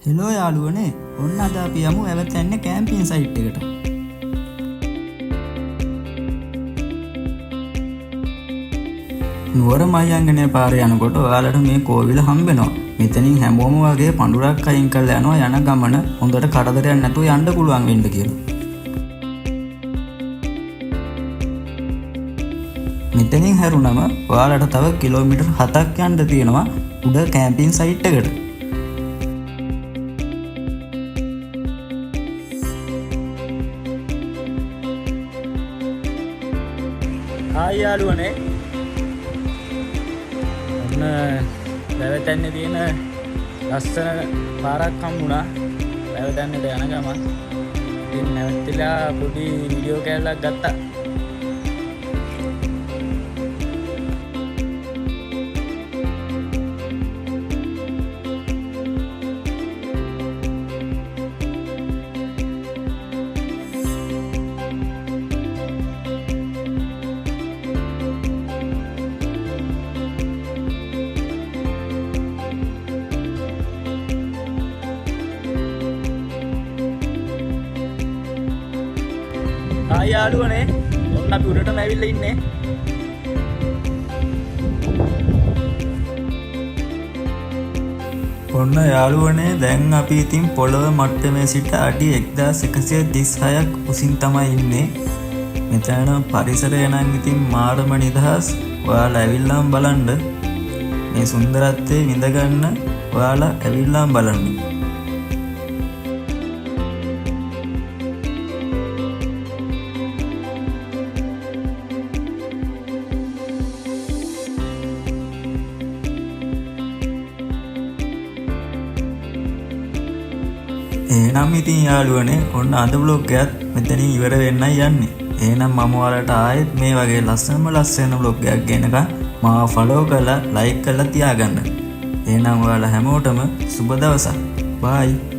Hello යාළුවනේ ඔන්න අද අපි යමු ඇවතැන්න කැම්පින් සයිට් එකට. නුවර මයංගනය පාර යනකොට ඔයාලට මේ කෝවිල හම්බෙනවා. මෙතනින් හැමෝම වගේ පඳුරක් අයින් කරලා යනවා යන ගමන හොඳට කරදරයක් නැතුව යන්න පුළුවන් වෙන්න කියලා. මෙතනින් හැරුණම ඔයාලට තව කිලෝමීටර් 7ක් යන්න තියෙනවා උඩ කැම්පින් සයිට් එකට. හායි යාළුවනේ ඔන්න වැවතැන්නේ තියෙන ලස්සන පාරක් හම්බුණා වැවතැන්නට යන ගමන්. ඉතින් නැවතිලා පොඩි වීඩියෝ කෑල්ලක් ගත්තා. හායි යාළුවනේ ඔන්න අපි උඩටම ඇවිල්ලා ඉන්නේ. ඔන්න යාළුවනේ දැන් අපි ඉතින් පොළොව මට්ටමේ සිට අඩි 1136ක් උසින් තමයි ඉන්නේ. මෙතන පරිසරය නම් ඉතින් මාරම නිදහස්. ඔයාලා ඇවිල්ලාම බලන්න. මේ සුන්දරත්වය විඳගන්න ඔයාලා ඇවිල්ලාම බලන්න. එහෙනම් ඉතින් යාළුවනේ ඔන්න අද vlog එකත් මෙතනින් ඉවර වෙන්නයි යන්නේ. එහෙනම් මම ඔයාලට ආයෙත් මේ වගේ ලස්සන vlog එකක් ගෙනකම් මාව follow කරලා like කරලා තියාගන්න. එහෙනම් ඔයාලා හැමෝටම සුබ දවසක්. bye.